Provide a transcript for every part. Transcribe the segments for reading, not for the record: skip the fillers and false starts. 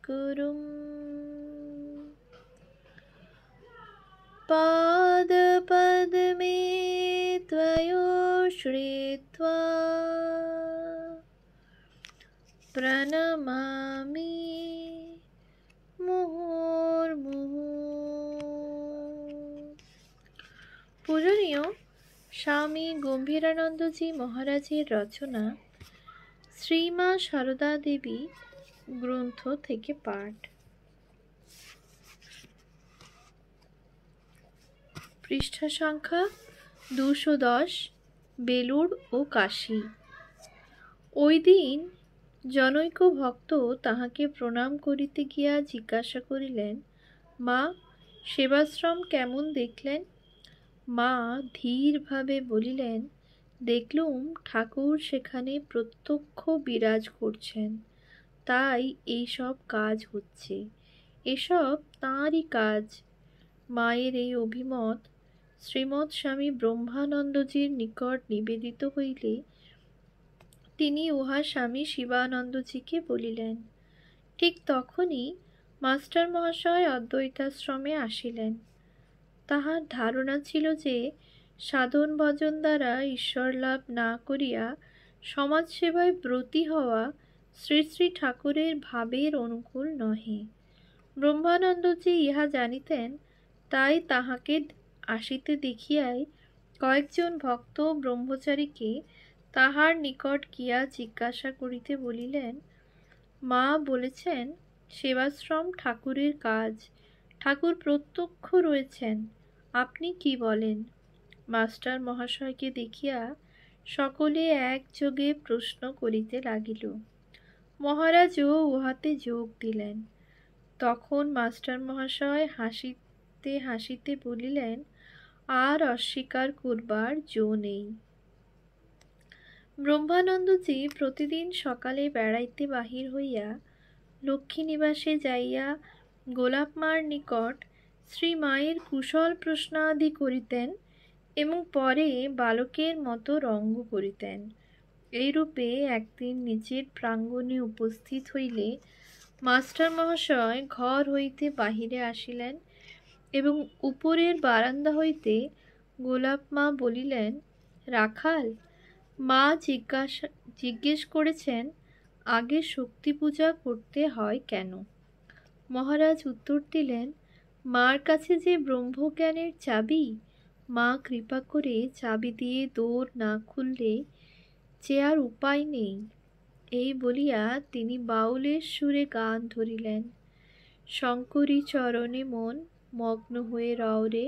गुरुम् पादपद्मे त्वयोश्रित्वा प्रणमामि मुहुर्मुहुः। पूजनीय स्वामी गम्भीरानंदजी महाराजेर रचना শ্রীমা সারদা দেবী গ্রন্থ থেকে পাঠ। পৃষ্ঠা সংখ্যা 210। বেলুড় ও কাশী। ওই দিন জনৈক ভক্ত তাহাকে প্রণাম করিতে গিয়া জিজ্ঞাসা করিলেন, মা, সেবাশ্রম কেমন দেখলেন? মা ধীরভাবে বলিলেন, দেখলুম ঠাকুর সেখানে প্রত্যক্ষ বিরাজ করছেন, তাই এই সব কাজ হচ্ছে। এসব তাঁরই কাজ। মায়ের এই অভিমত শ্রীমৎ স্বামী ব্রহ্মানন্দজির নিকট নিবেদিত হইলে তিনি উহা স্বামী শিবানন্দজিকে বলিলেন। ঠিক তখনই মাস্টার মহাশয় অদ্বৈতাশ্রমে আসিলেন। তাহার ধারণা ছিল যে সাধন ভজন দ্বারা ঈশ্বর লাভ না করিয়া সমাজসেবায় ব্রতী হওয়া শ্রী শ্রী ঠাকুরের ভাবের অনুকূল নহে। ব্রহ্মানন্দজি ইহা জানিতেন, তাই তাহাকে আসিতে দেখিয়াই কয়েকজন ভক্ত ব্রহ্মচারীকে তাহার নিকট গিয়া জিজ্ঞাসা করিতে বলিলেন, মা বলেছেন সেবাশ্রম ঠাকুরের কাজ, ঠাকুর প্রত্যক্ষ রয়েছেন, আপনি কি বলেন? মাস্টার মহাশয়কে দেখিয়া সকলে একযোগে প্রশ্ন করিতে লাগিল। মহারাজও উহাতে যোগ দিলেন। তখন মাস্টার মহাশয় হাসিতে হাসিতে বলিলেন, আর অস্বীকার করবার জো নেই। ব্রহ্মানন্দজি প্রতিদিন সকালে বেড়াইতে বাহির হইয়া লক্ষ্মীনিবাসে যাইয়া গোলাপমার নিকট শ্রী মায়ের কুশল প্রশ্নাদি করিতেন এবং পরে বালকের মতো রঙ্গ করিতেন। এইরূপে একদিন নিজের প্রাঙ্গণে উপস্থিত হইলে মাস্টার মহাশয় ঘর হইতে বাহিরে আসিলেন এবং উপরের বারান্দা হইতে গোলাপমা বলিলেন, রাখাল, মা জিজ্ঞেস করেছেন আগে শক্তি পূজা করতে হয় কেন? মহারাজ উত্তর দিলেন, মার কাছে যে ব্রহ্মজ্ঞানের চাবি, মা কৃপা করে চাবি দিয়ে দোর না খুললে যে আর উপায় নেই। এই বলিয়া তিনি বাউলের সুরে গান ধরিলেন, শঙ্করী চরণে মন মগ্ন হয়ে রও রে,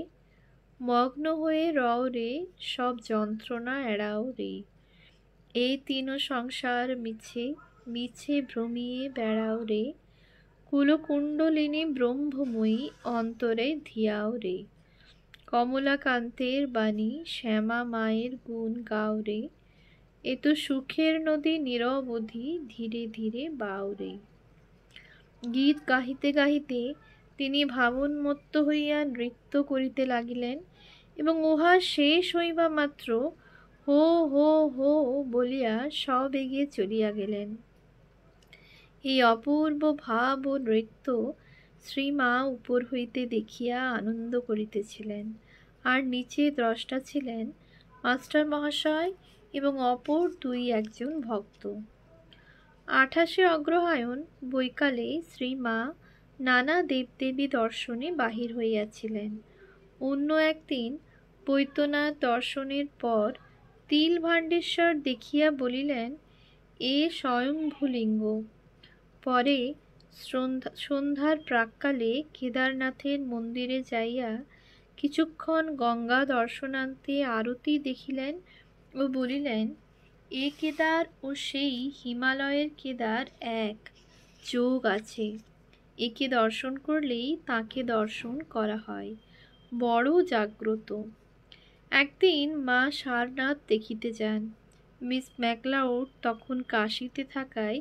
মগ্ন হয়ে রও রে, সব যন্ত্রণা এড়াও রে। এই তিন সংসার মিছে মিছে ভ্রমিয়ে বেড়াও রে, কুলকুণ্ডলিনী ব্রহ্মময়ী অন্তরে ধিয়াও রে। কমলাকান্তের বাণী শ্যামা মায়ের গুণ গাও রে, এ তো সুখের নদী নিরবধি ধীরে ধীরে বাও রে। গীত গাহিতে গাহিতে তিনি ভাবনমত্ত হইয়া নৃত্য করিতে লাগিলেন এবং উহা শেষ হইবা মাত্র হো হো হো বলিয়া সবেগে চলিয়া গেলেন। এই অপূর্ব ভাব ও নৃত্য শ্রীমা উপর হইতে দেখিয়া আনন্দ করিতেছিলেন, আর নিচে দ্রষ্টা ছিলেন মাস্টার মহাশয় এবং অপর দুই একজন ভক্ত। 28শে অগ্রহায়ণ বৈকালে শ্রীমা নানা দেবদেবী দর্শনে বাহির হইয়াছিলেন। অন্য একদিন বৈদ্যনাথ দর্শনের পর তিলভাণ্ডেশ্বর দেখিয়া বলিলেন, এ স্বয়ংভূলিঙ্গ। পরে সন্ধ্যার প্রাক্কালে কেদারনাথের মন্দিরে যাইয়া কিছুক্ষণ গঙ্গা দর্শনান্তে আরতি দেখিলেন ও বলিলেন, এ কেদার ও সেই হিমালয়ের কেদার এক, যোগ আছে। একে দর্শন করলেই তাকে দর্শন করা হয়, বড় জাগ্রত। একদিন মা সারনাথ দেখিতে যান। মিস ম্যাকলাউড তখন কাশীতে থাকায়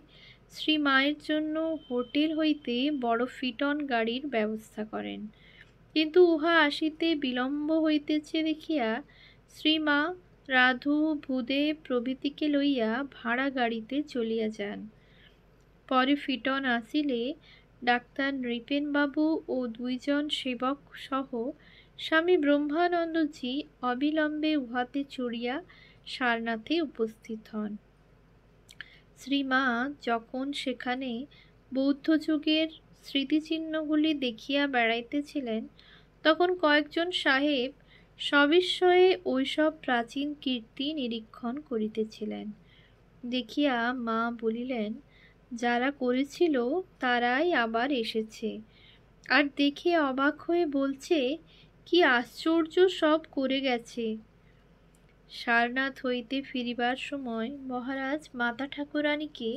শ্রী মায়ের জন্য হোটেল হইতে বড় ফিটন গাড়ির ব্যবস্থা করেন, কিন্তু উহা আসিতে বিলম্ব হইতেছে দেখিয়া শ্রীমা রাধু, ভূদেব প্রভৃতিকে লইয়া ভাড়া গাড়িতে চলিয়া যান। পরে ফিটন আসিলে ডাক্তার নৃপেনবাবু ও 2 জন সেবক সহ স্বামী ব্রহ্মানন্দজি অবিলম্বে উহাতে চড়িয়া সারনাথে উপস্থিত হন। শ্রীমা যখন সেখানে বৌদ্ধযুগের স্মৃতিচিহ্নগুলি দেখিয়া বেড়াইতেছিলেন, তখন কয়েকজন সাহেব সবিস্ময়ে ওইসব প্রাচীন কীর্তি নিরীক্ষণ করিতেছিলেন। দেখিয়া মা বলিলেন, যারা করেছিল তারাই আবার এসেছে, আর দেখে অবাক হয়ে বলছে, কি আশ্চর্য সব করে গেছে। সারনাথ হইতে ফিরিবার সময় মহারাজ মাতা ঠাকুরানীকে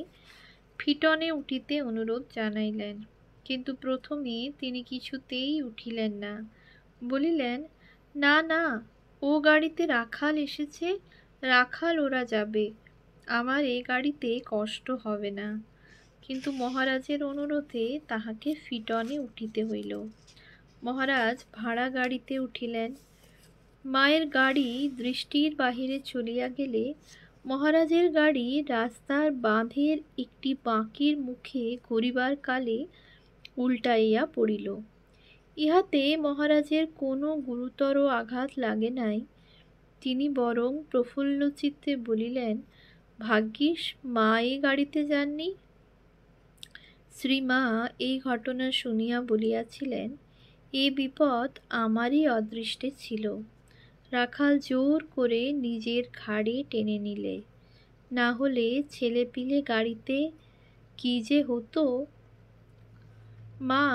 ফিটনে উঠিতে অনুরোধ জানাইলেন, কিন্তু প্রথমে তিনি কিছুতেই উঠিলেন না। বলিলেন, না না, ও গাড়িতে রাখাল এসেছে, রাখাল ওরা যাবে, আমার এ গাড়িতে কষ্ট হবে না। কিন্তু মহারাজের অনুরোধে তাহাকে ফিটনে উঠিতে হইল। মহারাজ ভাড়া গাড়িতে উঠিলেন। মায়ের গাড়ি দৃষ্টির বাহিরে চলিয়া গেলে মহারাজের গাড়ি রাস্তার বাঁধের একটি বাঁকির মুখে ঘুরিবার কালে উল্টাইয়া পড়িল। ইহাতে মহারাজের কোনো গুরুতর আঘাত লাগে নাই। তিনি বরং প্রফুল্ল চিত্তে বলিলেন, ভাগ্যিস মা এই গাড়িতে যাননি। শ্রীমা এই ঘটনা শুনিয়া বলিয়াছিলেন, এ বিপদ আমারই অদৃষ্টে ছিল। রাখাল জোর করে নিজের ঘাড়ে টেনে নিলে, না হলে ছেলেপিলে গাড়িতে কি যে হতো। মা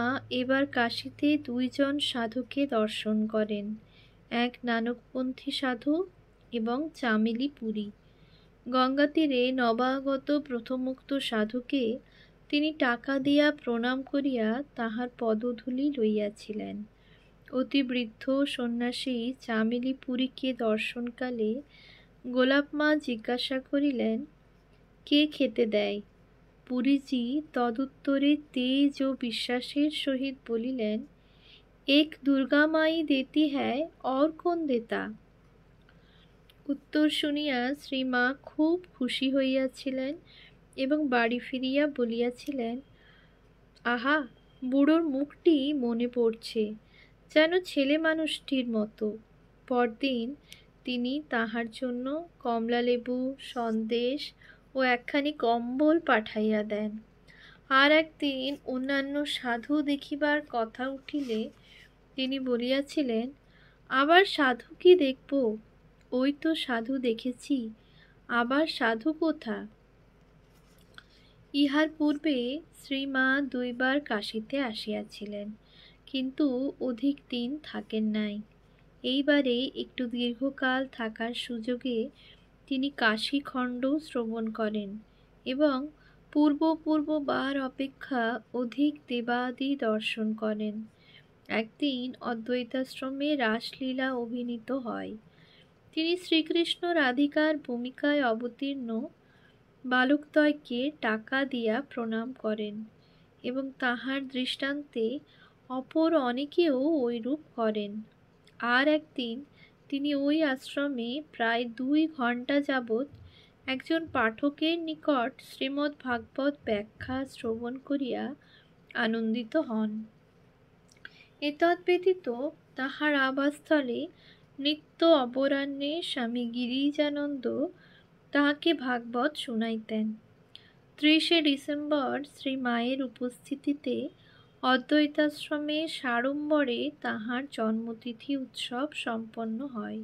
এবার কাশীতে 2 জন সাধুকে দর্শন করেন, এক নানকপন্থী সাধু এবং চামেলি পুরী। গঙ্গা তীরে নবাগত প্রথমোক্ত সাধুকে তিনি টাকা দিয়া প্রণাম করিয়া তাহার পদধূলি লইয়াছিলেন। অতি বৃদ্ধ সন্ন্যাসী চামেলি পুরীকে দর্শনকালে গোলাপ মা জিজ্ঞাসা করিলেন, কে খেতে দেয়? পুরীজি তদুত্তরে তেজ ও বিশ্বাসের সহিত বলিলেন, এক দুর্গা মাই দেতি হ্যায়, और कौन देता? উত্তর শুনিয়া শ্রীমা খুব খুশি হইয়াছিলেন এবং বাড়ি ফিরিয়া বলিয়াছিলেন, আহা, বুড়োর মুখটি মনে পড়ছে, যেন ছেলে মানুষটির মতো। পরদিন তিনি তাহার জন্য কমলালেবু, সন্দেশ ও একখানি কম্বল পাঠাইয়া দেন। আর একদিন অন্যান্য সাধু দেখিবার কথা উঠিলে তিনি বলিয়াছিলেন, আবার সাধু কি দেখব? ওই তো সাধু দেখেছি, আবার সাধু কোথা? ইহার পূর্বে শ্রীমা 2 বার কাশীতে আসিয়াছিলেন, কিন্তু অধিক দিন থাকেন নাই। এইবারে একটু দীর্ঘকাল থাকার সুযোগে তিনি কাশীখণ্ড শ্রবণ করেন এবং পূর্ববার অপেক্ষা অধিক দেবাদি দর্শন করেন। একদিন অদ্বৈতাশ্রমে রাসলীলা অভিনীত হয়। তিনি শ্রীকৃষ্ণ রাধিকার ভূমিকায় অবতীর্ণ বালকদ্বয়কে টাকা দিয়া প্রণাম করেন এবং তাহার দৃষ্টান্তে অপর অনেকেও ঐরূপ করেন। আর একদিন তিনি ওই আশ্রমে প্রায় 2 ঘণ্টা যাবৎ একজন পাঠকের নিকট শ্রীমদ্ ভাগবত ব্যাখ্যা শ্রবণ করিয়া আনন্দিত হন। এতদ্ব্যতীত তাহার আবাসস্থলে নিত্য অপরাহ্নে স্বামী গিরিজানন্দ তাহাকে ভাগবত শুনাইতেন। 30 ডিসেম্বর শ্রী মায়ের উপস্থিতিতে অদ্বৈতাশ্রমে সাড়ম্বরে তাহার জন্মতিথি উৎসব সম্পন্ন হয়।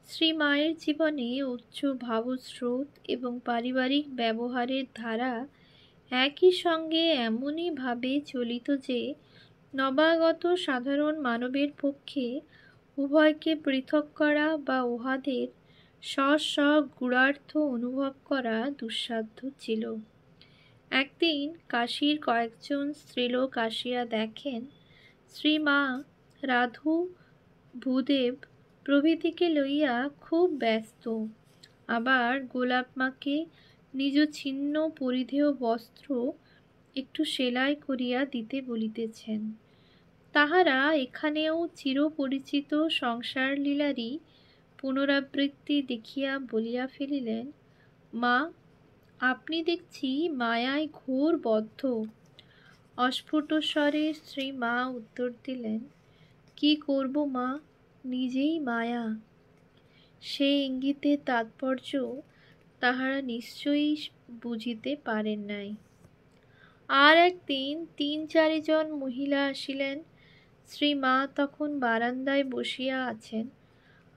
শ্রী মায়ের জীবনে উচ্চ ভাবস্রোত এবং পারিবারিক ব্যবহারের ধারা একই সঙ্গে এমনই ভাবে চলিত যে নবাগত সাধারণ মানবের পক্ষে উভয়কে পৃথক করা বা উহাদের স্ব গূঢ়ার্থ অনুভব করা দুঃসাধ্য ছিল। একদিন কাশীর কয়েকজন স্ত্রীলোক আসিয়া দেখেন শ্রীমা রাধু, ভূদেব প্রভৃতিকে লইয়া খুব ব্যস্ত, আবার গোলাপ মাকে নিজ ছিন্ন পরিধেয় বস্ত্র একটু সেলাই করিয়া দিতে বলিতেছেন। তাহারা এখানেও চিরপরিচিত সংসার লীলারই পুনরাবৃত্তি দেখিয়া বলিয়া ফেলিলেন, মা, আপনি দেখছি মায়ায় ঘোর বদ্ধ। অস্ফুট স্বরে শ্রী মা উত্তর দিলেন, কি করব মা, নিজেই মায়া। সে ইঙ্গিতের তাৎপর্য তাহারা নিশ্চয়ই বুঝিতে পারেন নাই। আর একদিন ৩-৪ জন মহিলা আসিলেন। শ্রী মা তখন বারান্দায় বসিয়া আছেন,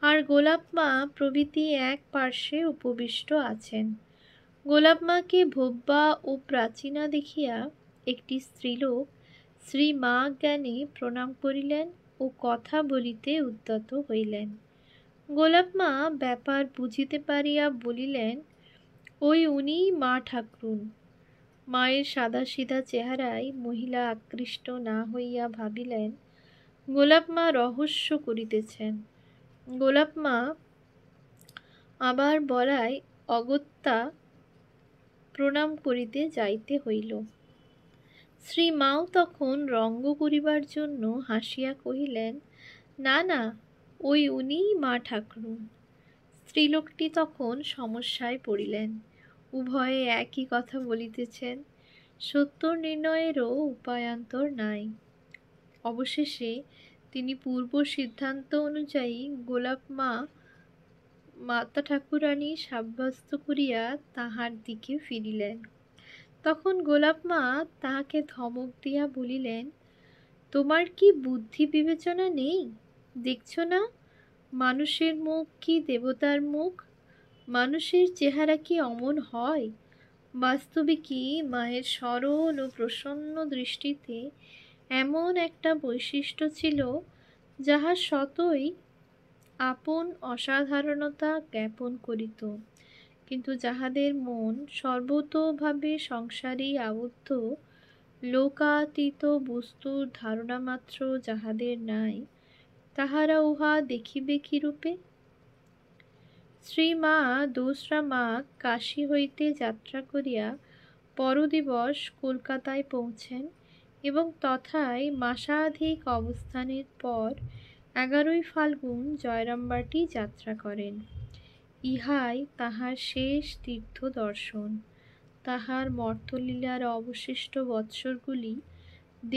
আর গোলাপ মা প্রভৃতি এক পার্শ্বে উপবিষ্ট আছেন। গোলাপ মাকে ভব্যা ও প্রাচীনা দেখিয়া একটি স্ত্রীলোক শ্রী মা জ্ঞানে প্রণাম করিলেন ও কথা বলিতে উদ্যত হইলেন। গোলাপ মা ব্যাপার বুঝিতে পারিয়া বলিলেন, ওই উনিই মা ঠাকরুন। মায়ের সাদাসিধা চেহারায় মহিলা আকৃষ্ট না হইয়া ভাবিলেন, গোলাপ মা রহস্য করিতেছেন। গোলাপ মা আবার বলায় অগত্যা প্রণাম করিতে যাইতে হইল। শ্রী মাও তখন রঙ্গ করিবার জন্য হাসিয়া কহিলেন, না না, ওই উনিই মা ঠাকরুন। স্ত্রীলোকটি তখন সমস্যায় পড়িলেন। উভয়ে একই কথা বলিতেছেন, সত্য নির্ণয়েরও উপায়ান্তর নাই। অবশেষে তিনি পূর্ব সিদ্ধান্ত অনুযায়ী গোলাপ মা মাতা ঠাকুরানী সাব্যস্ত করিয়া তাহার দিকে ফিরিলেন। তখন গোলাপ মা তাহাকে ধমক দিয়া বলিলেন, তোমার কি বুদ্ধি বিবেচনা নেই? দেখছ না মানুষের মুখ কি দেবতার মুখ? মানুষের চেহারা কি অমন হয়? বাস্তবে কি মায়ের সরল ও প্রসন্ন দৃষ্টিতে এমন একটা বৈশিষ্ট্য ছিল, যাহা স্বতই আপন অসাধারণতা জ্ঞাপন করিত, কিন্তু যাহাদের মন সর্বতোভাবে সংসারী আবদ্ধ, লোকাতীত বস্তুর ধারণা মাত্র যাহাদের নাই, তাহারা উহা দেখিবে কিরূপে? শ্রী মা ২রা মাঘ কাশী হইতে যাত্রা করিয়া পরদিবস কলকাতায় পৌঁছেন এবং তথায় মাসাধিক অবস্থানের পর ১১ই ফাল্গুন জয়রামবাটি যাত্রা করেন। ইহাই তাহার শেষ তীর্থ দর্শন। তাহার মর্তলীলার অবশিষ্ট বৎসরগুলি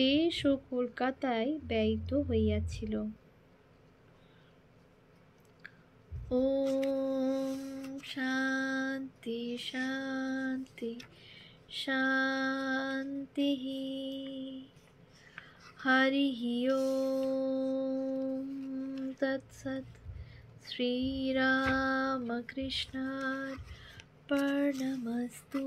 দেশ ও কলকাতায় ব্যয়িত হইয়াছিল। ওম শান্তি শান্তি শান্তি। হরি ওম তৎসৎ। শ্রীরামকৃষ্ণার্পণমস্তু।